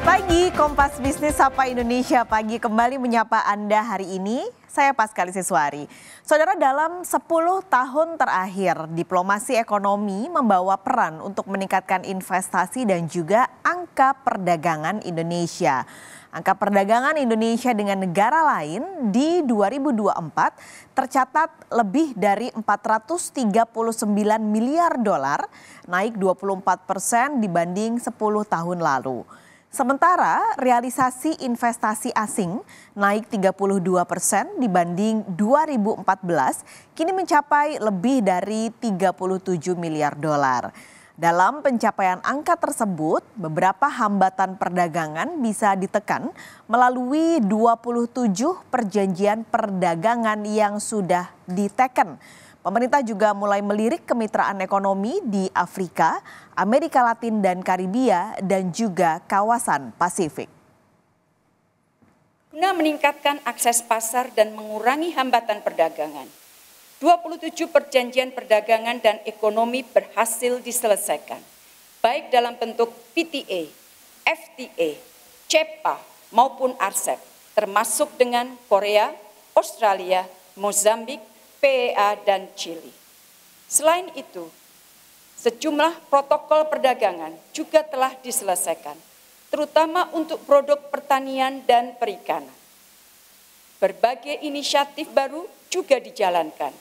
Selamat pagi, Kompas Bisnis Sapa Indonesia Pagi kembali menyapa Anda hari ini. Saya Paskali Siswari. Saudara, dalam 10 tahun terakhir, diplomasi ekonomi membawa peran untuk meningkatkan investasi dan juga angka perdagangan Indonesia. Angka perdagangan Indonesia dengan negara lain di 2024 tercatat lebih dari 439 miliar dolar, naik 24% dibanding 10 tahun lalu. Sementara realisasi investasi asing naik 32% dibanding 2014, kini mencapai lebih dari 37 miliar dolar. Dalam pencapaian angka tersebut, beberapa hambatan perdagangan bisa ditekan melalui 27 perjanjian perdagangan yang sudah diteken. Pemerintah juga mulai melirik kemitraan ekonomi di Afrika, Amerika Latin dan Karibia, dan juga kawasan Pasifik. Guna meningkatkan akses pasar dan mengurangi hambatan perdagangan, 27 perjanjian perdagangan dan ekonomi berhasil diselesaikan, baik dalam bentuk PTA, FTA, CEPA maupun RCEP, termasuk dengan Korea, Australia, Mozambik, PEA, dan Chili. Selain itu, sejumlah protokol perdagangan juga telah diselesaikan, terutama untuk produk pertanian dan perikanan. Berbagai inisiatif baru juga dijalankan,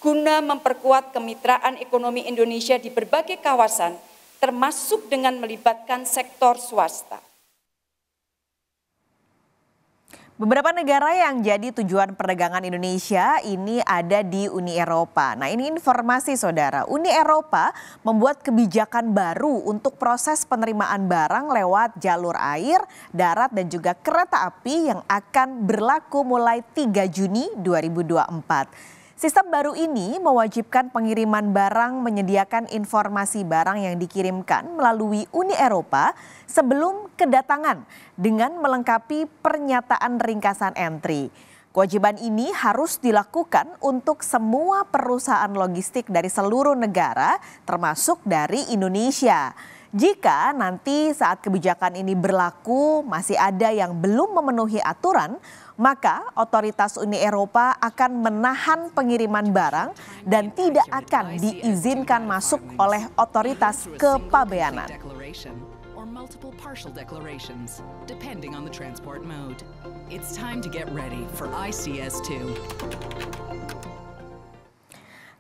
guna memperkuat kemitraan ekonomi Indonesia di berbagai kawasan, termasuk dengan melibatkan sektor swasta. Beberapa negara yang jadi tujuan perdagangan Indonesia ini ada di Uni Eropa. Nah, ini informasi saudara. Uni Eropa membuat kebijakan baru untuk proses penerimaan barang lewat jalur air, darat dan juga kereta api yang akan berlaku mulai 3 Juni 2024. Sistem baru ini mewajibkan pengiriman barang menyediakan informasi barang yang dikirimkan melalui Uni Eropa sebelum kedatangan dengan melengkapi pernyataan ringkasan entry. Kewajiban ini harus dilakukan untuk semua perusahaan logistik dari seluruh negara, termasuk dari Indonesia. Jika nanti saat kebijakan ini berlaku masih ada yang belum memenuhi aturan, maka otoritas Uni Eropa akan menahan pengiriman barang dan tidak akan diizinkan masuk oleh otoritas kepabeanan. Multiple partial declarations, depending on the transport mode. It's time to get ready for ICS2.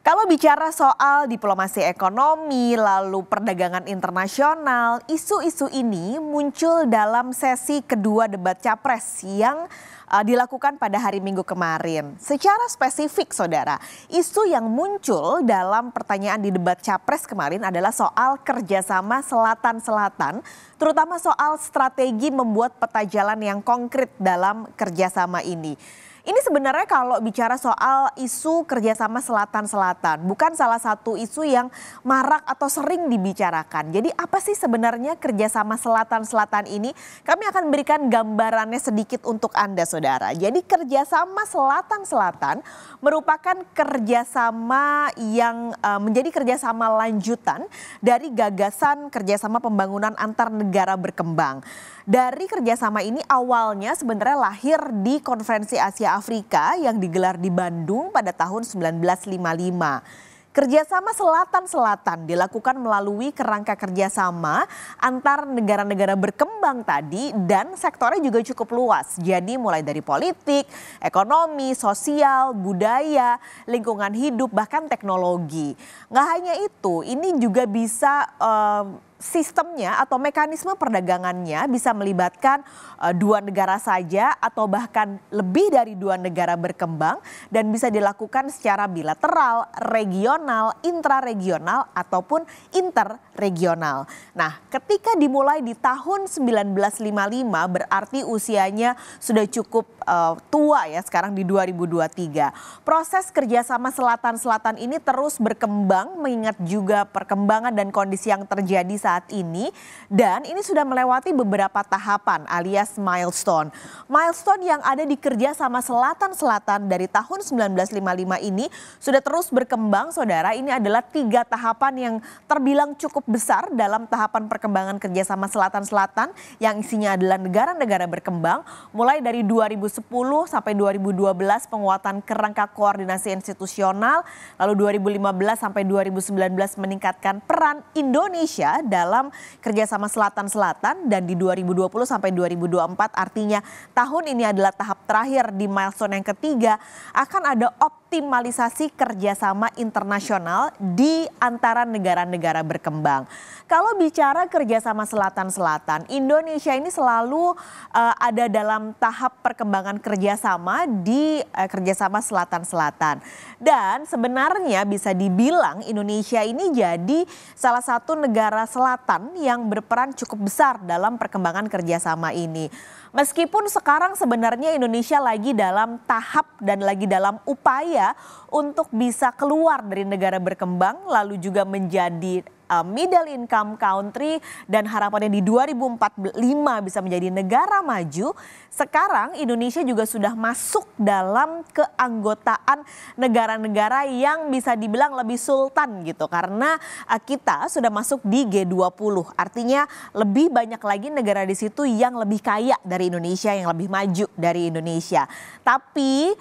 Kalau bicara soal diplomasi ekonomi, lalu perdagangan internasional, isu-isu ini muncul dalam sesi kedua debat Capres yang dilakukan pada hari Minggu kemarin. Secara spesifik saudara, isu yang muncul dalam pertanyaan di debat Capres kemarin adalah soal kerjasama Selatan-Selatan, terutama soal strategi membuat peta jalan yang konkret dalam kerjasama ini. Ini sebenarnya kalau bicara soal isu kerjasama Selatan-Selatan, bukan salah satu isu yang marak atau sering dibicarakan. Jadi apa sih sebenarnya kerjasama Selatan-Selatan ini? Kami akan berikan gambarannya sedikit untuk Anda saudara. Jadi kerjasama Selatan-Selatan merupakan kerjasama yang menjadi kerjasama lanjutan dari gagasan kerjasama pembangunan antar negara berkembang. Dari kerjasama ini awalnya sebenarnya lahir di Konferensi Asia Afrika yang digelar di Bandung pada tahun 1955. Kerjasama Selatan-Selatan dilakukan melalui kerangka kerjasama antar negara-negara berkembang tadi dan sektornya juga cukup luas. Jadi mulai dari politik, ekonomi, sosial, budaya, lingkungan hidup, bahkan teknologi. Nggak hanya itu, ini juga bisa sistemnya atau mekanisme perdagangannya bisa melibatkan dua negara saja atau bahkan lebih dari dua negara berkembang dan bisa dilakukan secara bilateral, regional, intraregional ataupun interregional. Nah, ketika dimulai di tahun 1955 berarti usianya sudah cukup tua ya sekarang di 2023. Proses kerjasama Selatan-Selatan ini terus berkembang mengingat juga perkembangan dan kondisi yang terjadi saat ini dan ini sudah melewati beberapa tahapan alias milestone. Milestone yang ada di kerjasama Selatan-Selatan dari tahun 1955 ini sudah terus berkembang saudara. Ini adalah 3 tahapan yang terbilang cukup cukup besar dalam tahapan perkembangan kerjasama Selatan-Selatan yang isinya adalah negara-negara berkembang, mulai dari 2010 sampai 2012 penguatan kerangka koordinasi institusional, lalu 2015 sampai 2019 meningkatkan peran Indonesia dalam kerjasama Selatan-Selatan, dan di 2020 sampai 2024 artinya tahun ini adalah tahap terakhir di milestone yang ketiga, akan ada optimalisasi kerjasama internasional di antara negara-negara berkembang. Kalau bicara kerjasama Selatan-Selatan, Indonesia ini selalu ada dalam tahap perkembangan kerjasama di kerjasama Selatan-Selatan. Dan sebenarnya bisa dibilang Indonesia ini jadi salah satu negara selatan yang berperan cukup besar dalam perkembangan kerjasama ini. Meskipun sekarang sebenarnya Indonesia lagi dalam tahap dan lagi dalam upaya untuk bisa keluar dari negara berkembang lalu juga menjadi middle income country dan harapannya di 2045 bisa menjadi negara maju. Sekarang Indonesia juga sudah masuk dalam keanggotaan negara-negara yang bisa dibilang lebih sultan gitu, karena kita sudah masuk di G20. Artinya lebih banyak lagi negara di situ yang lebih kaya dari Indonesia, yang lebih maju dari Indonesia. Tapi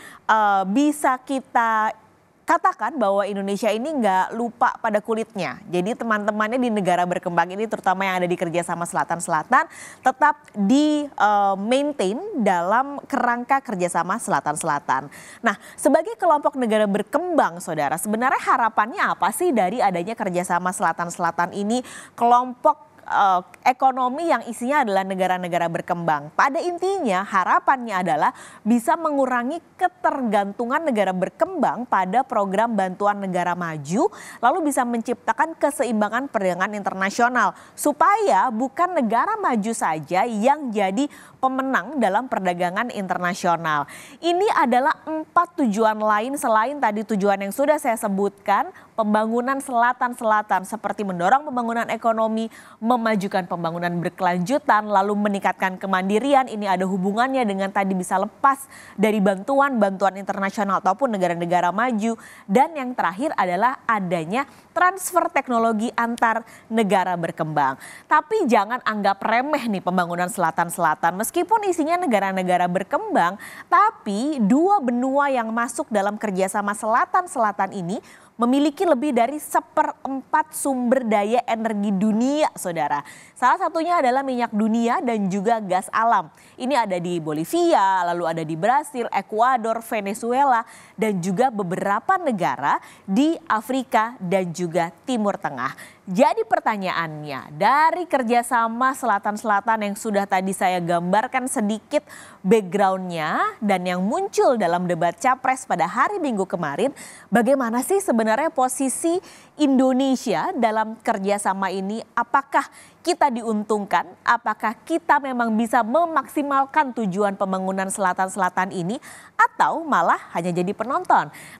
bisa kita katakan bahwa Indonesia ini nggak lupa pada kulitnya. Jadi teman-temannya di negara berkembang ini, terutama yang ada di kerjasama Selatan-Selatan, tetap di maintain dalam kerangka kerjasama Selatan-Selatan. Nah, sebagai kelompok negara berkembang, saudara, sebenarnya harapannya apa sih dari adanya kerjasama Selatan-Selatan ini, kelompok ekonomi yang isinya adalah negara-negara berkembang? Pada intinya harapannya adalah bisa mengurangi ketergantungan negara berkembang pada program bantuan negara maju, lalu bisa menciptakan keseimbangan perdagangan internasional supaya bukan negara maju saja yang jadi pemenang dalam perdagangan internasional. Ini adalah 4 tujuan lain selain tadi tujuan yang sudah saya sebutkan, pembangunan Selatan-Selatan seperti mendorong pembangunan ekonomi, memajukan pembangunan berkelanjutan, lalu meningkatkan kemandirian. Ini ada hubungannya dengan tadi bisa lepas dari bantuan internasional ataupun negara-negara maju. Dan yang terakhir adalah adanya transfer teknologi antar negara berkembang. Tapi jangan anggap remeh nih pembangunan Selatan-Selatan. Meskipun isinya negara-negara berkembang, tapi 2 benua yang masuk dalam kerjasama Selatan-Selatan ini memiliki lebih dari 1/4 sumber daya energi dunia, saudara. Salah satunya adalah minyak dunia dan juga gas alam. Ini ada di Bolivia, lalu ada di Brasil, Ekuador, Venezuela, dan juga beberapa negara di Afrika dan juga Timur Tengah. Jadi pertanyaannya, dari kerjasama Selatan-Selatan yang sudah tadi saya gambarkan sedikit backgroundnya dan yang muncul dalam debat Capres pada hari Minggu kemarin, bagaimana sih sebenarnya posisi Indonesia dalam kerjasama ini? Apakah kita diuntungkan? Apakah kita memang bisa memaksimalkan tujuan pembangunan Selatan-Selatan ini? Atau malah hanya jadi penonton?